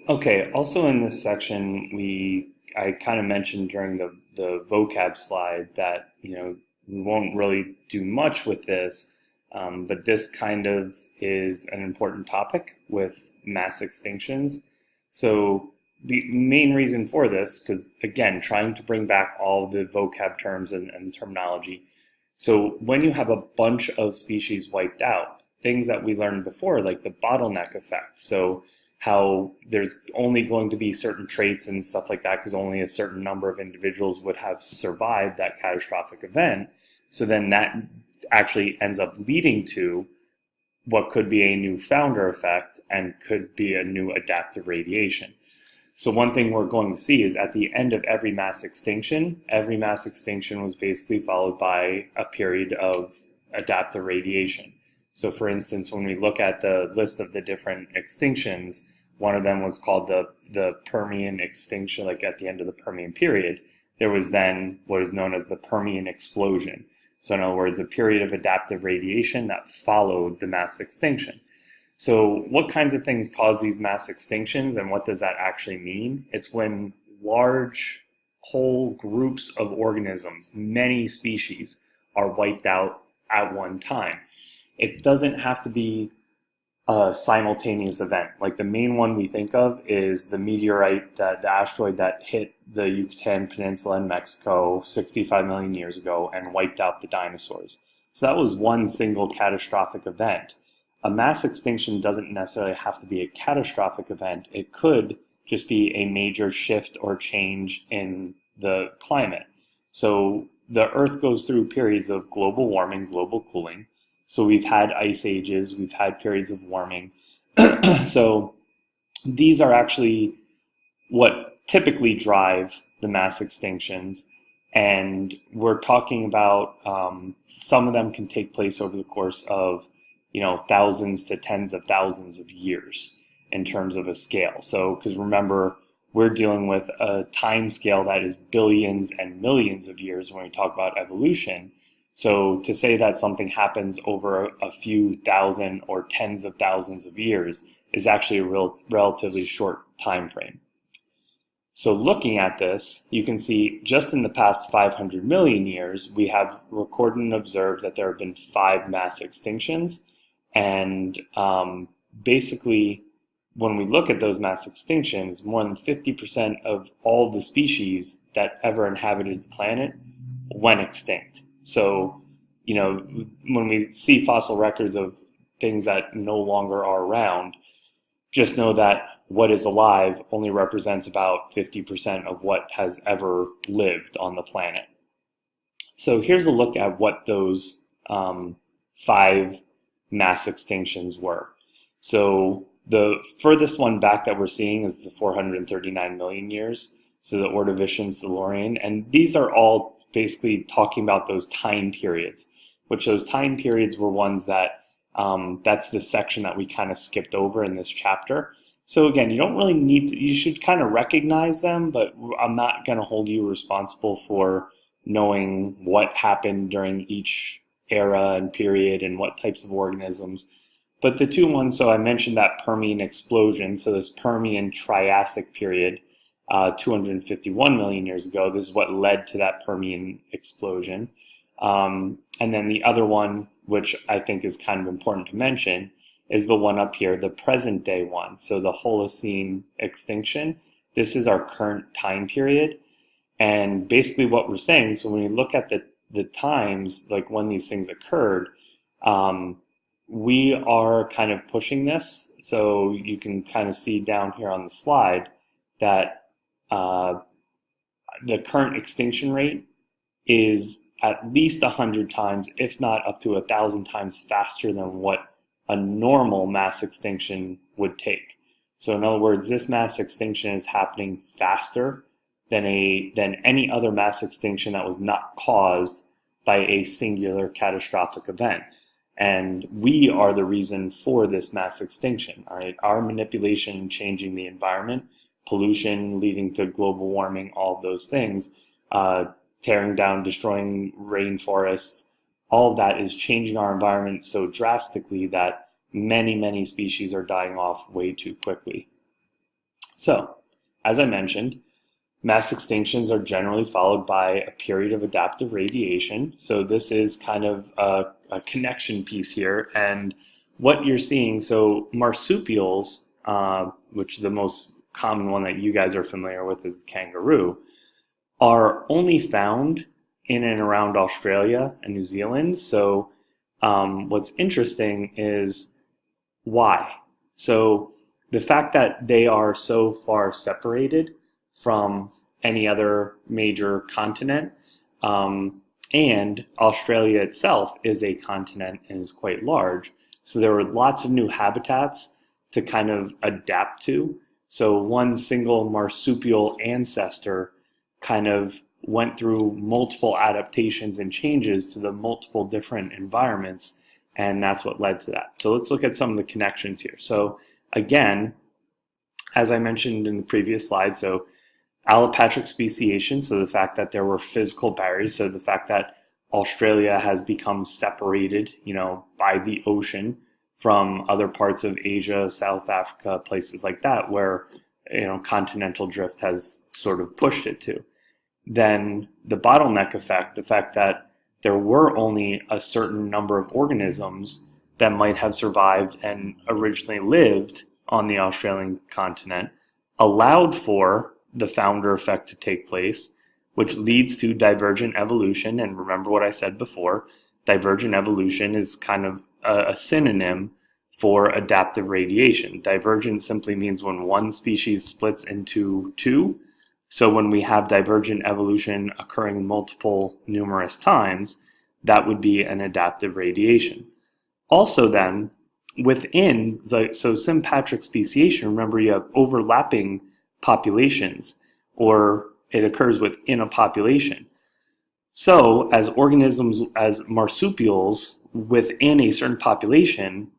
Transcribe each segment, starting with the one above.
Okay, also in this section, I kind of mentioned during the vocab slide that, we won't really do much with this, but this kind of is an important topic with mass extinctions. So the main reason for this, because again, trying to bring back all the vocab terms and terminology. So when you have a bunch of species wiped out, things that we learned before, like the bottleneck effect. So how there's only going to be certain traits and stuff like that because only a certain number of individuals would have survived that catastrophic event. So then that actually ends up leading to what could be a new founder effect and could be a new adaptive radiation. So one thing we're going to see is at the end of every mass extinction was basically followed by a period of adaptive radiation. So for instance, when we look at the list of the different extinctions, one of them was called the Permian extinction, like at the end of the Permian period. There was then what is known as the Permian explosion. So in other words, a period of adaptive radiation that followed the mass extinction. So what kinds of things cause these mass extinctions and what does that actually mean? It's when large whole groups of organisms, many species, are wiped out at one time. It doesn't have to be a simultaneous event. Like the main one we think of is the meteorite, the asteroid that hit the Yucatan Peninsula in Mexico 65 million years ago and wiped out the dinosaurs. So that was one single catastrophic event. A mass extinction doesn't necessarily have to be a catastrophic event. It could just be a major shift or change in the climate. So the Earth goes through periods of global warming, global cooling. So we've had ice ages, we've had periods of warming. So these are actually what typically drive the mass extinctions. And we're talking about some of them can take place over the course of thousands to tens of thousands of years in terms of a scale. So, because remember, we're dealing with a time scale that is billions and millions of years when we talk about evolution. So to say that something happens over a few thousand or tens of thousands of years is actually a relatively short time frame. So looking at this, you can see just in the past 500 million years, we have recorded and observed that there have been 5 mass extinctions. And basically, when we look at those mass extinctions, more than 50% of all the species that ever inhabited the planet went extinct. So, when we see fossil records of things that no longer are around, just know that what is alive only represents about 50% of what has ever lived on the planet. So here's a look at what those 5 mass extinctions were. So the furthest one back that we're seeing is the 439 million years. So the Ordovician Silurian, and these are all basically talking about those time periods, which those time periods were ones that that's the section that we kind of skipped over in this chapter. So again, you don't really need to, you should kind of recognize them, but I'm not going to hold you responsible for knowing what happened during each era and period and what types of organisms. But the two ones, so I mentioned that Permian explosion, so this Permian Triassic period, 251 million years ago, this is what led to that Permian explosion. And then the other one, which I think is kind of important to mention, is the one up here, the present day one. So the Holocene extinction, this is our current time period. And basically what we're saying, so when we look at the times, like when these things occurred, we are kind of pushing this. So you can kind of see down here on the slide that the current extinction rate is at least 100 times, if not up to 1,000 times faster than what a normal mass extinction would take. So in other words, this mass extinction is happening faster than any other mass extinction that was not caused by a singular catastrophic event. And we are the reason for this mass extinction. All right? Our manipulation changing the environment, pollution leading to global warming, all of those things, tearing down, destroying rainforests, all of that is changing our environment so drastically that many, many species are dying off way too quickly. So, as I mentioned, mass extinctions are generally followed by a period of adaptive radiation. So this is kind of a connection piece here. And what you're seeing, so marsupials, which the most common one that you guys are familiar with is the kangaroo, are only found in and around Australia and New Zealand. So what's interesting is why. So the fact that they are so far separated from any other major continent, and Australia itself is a continent and is quite large. So there were lots of new habitats to kind of adapt to. So one single marsupial ancestor kind of went through multiple adaptations and changes to the multiple different environments, and that's what led to that. So let's look at some of the connections here. So again, as I mentioned in the previous slide, so allopatric speciation, so the fact that there were physical barriers, so the fact that Australia has become separated, by the ocean from other parts of Asia, South Africa, places like that, where, continental drift has sort of pushed it to. Then the bottleneck effect, the fact that there were only a certain number of organisms that might have survived and originally lived on the Australian continent, allowed for the founder effect to take place, which leads to divergent evolution. And remember what I said before, divergent evolution is kind of a synonym for adaptive radiation. Divergent simply means when one species splits into two. So when we have divergent evolution occurring numerous times, that would be an adaptive radiation. Also then, within so sympatric speciation, remember you have overlapping populations, or it occurs within a population. So as organisms, as marsupials within a certain population,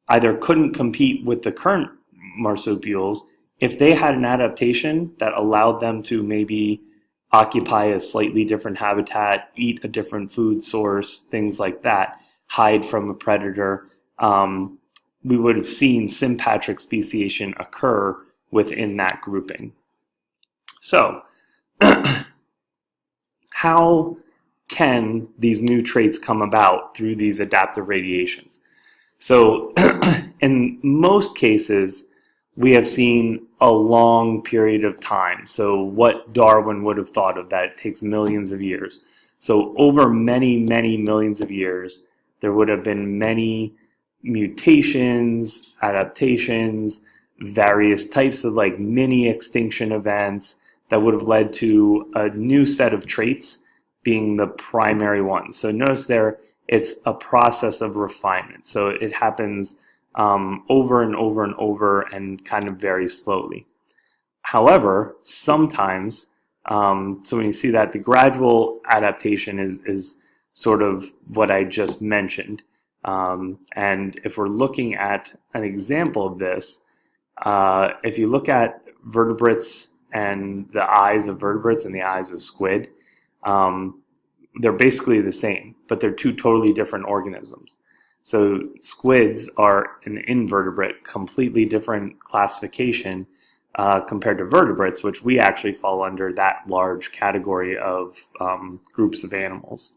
either couldn't compete with the current marsupials. If they had an adaptation that allowed them to maybe occupy a slightly different habitat, eat a different food source, things like that, hide from a predator, we would have seen sympatric speciation occur within that grouping. So, how can these new traits come about through these adaptive radiations? So, in most cases, we have seen a long period of time. So what Darwin would have thought of that, it takes millions of years. So over many, many millions of years, there would have been many mutations, adaptations, various types of mini extinction events that would have led to a new set of traits being the primary ones. So notice there, it's a process of refinement. So it happens over and over and over and kind of very slowly. However, sometimes, so when you see that, the gradual adaptation is sort of what I just mentioned. And if we're looking at an example of this, if you look at vertebrates and the eyes of vertebrates and the eyes of squid, they're basically the same, but they're two totally different organisms. So squids are an invertebrate, completely different classification compared to vertebrates, which we actually fall under that large category of groups of animals.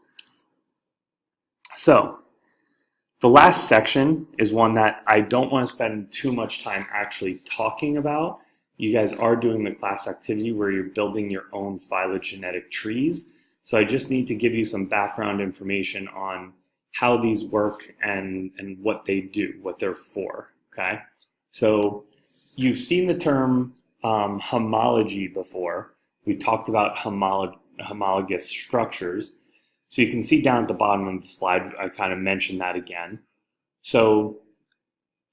So the last section is one that I don't want to spend too much time actually talking about. You guys are doing the class activity where you're building your own phylogenetic trees. So I just need to give you some background information on how these work and what they do, what they're for, okay? So you've seen the term homology before. We talked about homologous structures. So you can see down at the bottom of the slide, I kind of mentioned that again. So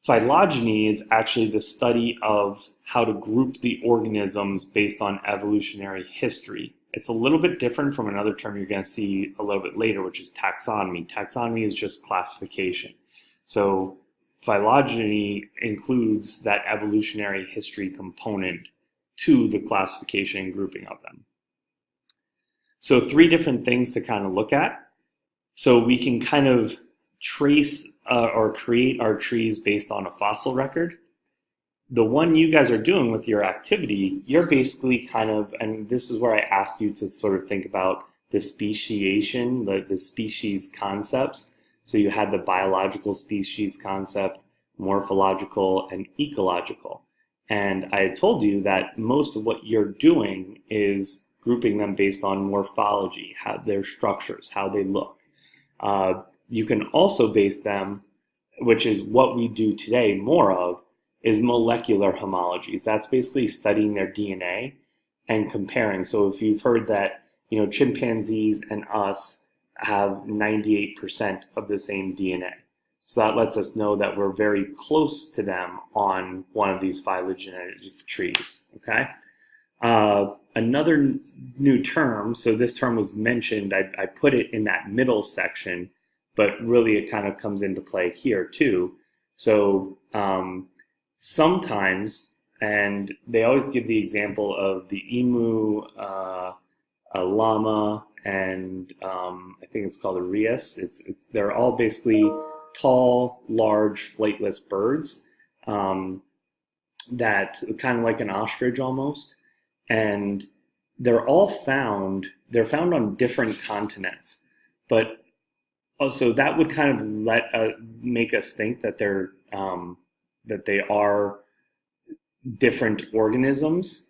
phylogeny is actually the study of how to group the organisms based on evolutionary history. It's a little bit different from another term you're going to see a little bit later, which is taxonomy. Taxonomy is just classification. So phylogeny includes that evolutionary history component to the classification and grouping of them. So three different things to kind of look at. So we can kind of trace or create our trees based on a fossil record. the one you guys are doing with your activity, you're basically kind of, and this is where I asked you to sort of think about the speciation, the species concepts. So you had the biological species concept, morphological, and ecological. And I had told you that most of what you're doing is grouping them based on morphology, how their structures, how they look. You can also base them, which is what we do today more of, is molecular homologies. That's basically studying their DNA and comparing. So if you've heard that, chimpanzees and us have 98% of the same DNA. So that lets us know that we're very close to them on one of these phylogenetic trees, okay? Another new term, so this term was mentioned, I put it in that middle section, but really it kind of comes into play here too. So sometimes, and they always give the example of the emu, a llama, and I think it's called a rheas. They're all basically tall, large, flightless birds that kind of like an ostrich almost, and they're found on different continents, but also that would kind of make us think that they are different organisms.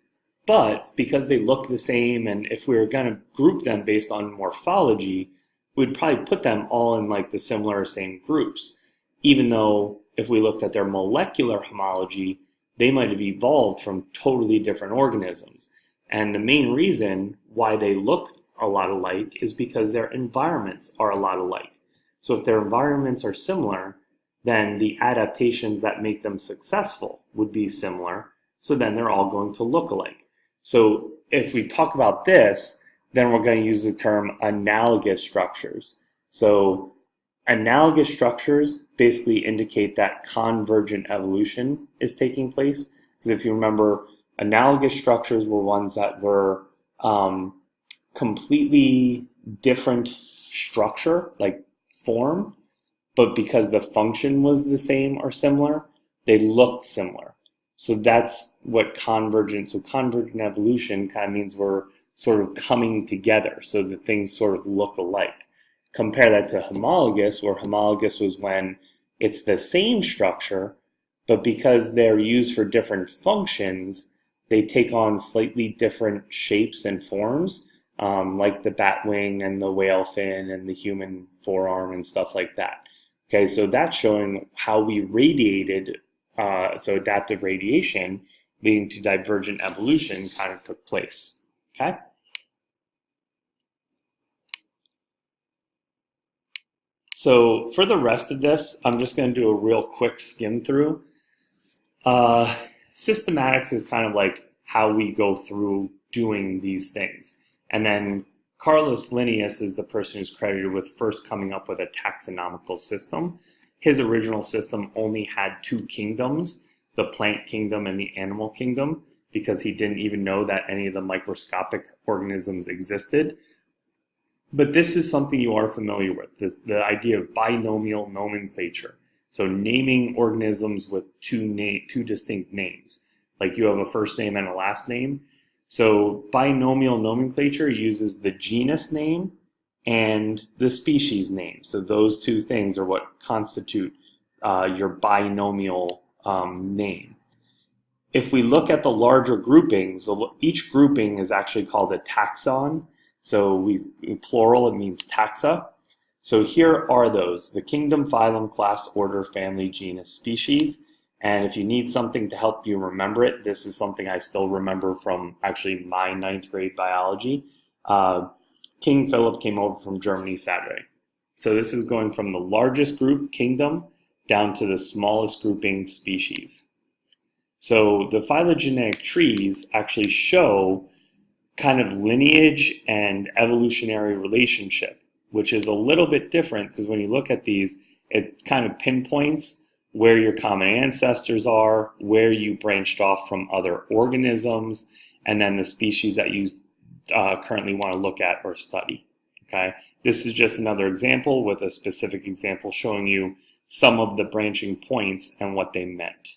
But because they look the same, and if we were going to group them based on morphology, we'd probably put them all in like the similar same groups, even though if we looked at their molecular homology, they might have evolved from totally different organisms. And the main reason why they look a lot alike is because their environments are a lot alike. So if their environments are similar, then the adaptations that make them successful would be similar. So then they're all going to look alike. So if we talk about this, then we're going to use the term analogous structures. So analogous structures basically indicate that convergent evolution is taking place. Because if you remember, analogous structures were ones that were completely different structure, like form, but because the function was the same or similar, they looked similar. So that's what convergent, so convergent evolution kind of means we're sort of coming together so that things sort of look alike. Compare that to homologous, where homologous was when it's the same structure, but because they're used for different functions, they take on slightly different shapes and forms, like the bat wing and the whale fin and the human forearm and stuff like that. Okay, so that's showing how we radiated, so adaptive radiation leading to divergent evolution kind of took place. Okay? So for the rest of this, I'm just going to do a real quick skim through. Systematics is kind of like how we go through doing these things. And then Carlos Linnaeus is the person who's credited with first coming up with a taxonomical system. His original system only had two kingdoms, the plant kingdom and the animal kingdom, because he didn't even know that any of the microscopic organisms existed. But this is something you are familiar with, the idea of binomial nomenclature. So naming organisms with two distinct names, like you have a first name and a last name. So binomial nomenclature uses the genus name and the species name. So those two things are what constitute your binomial name. If we look at the larger groupings, each grouping is actually called a taxon. So in plural, it means taxa. So here are those: the kingdom, phylum, class, order, family, genus, species. And if you need something to help you remember it, this is something I still remember from actually my 9th grade biology. King Philip came over from Germany Saturday. So this is going from the largest group, kingdom, down to the smallest grouping, species. So the phylogenetic trees actually show kind of lineage and evolutionary relationship, which is a little bit different because when you look at these, it kind of pinpoints where your common ancestors are, where you branched off from other organisms, and then the species that you currently want to look at or study. Okay, this is just another example with a specific example showing you some of the branching points and what they meant.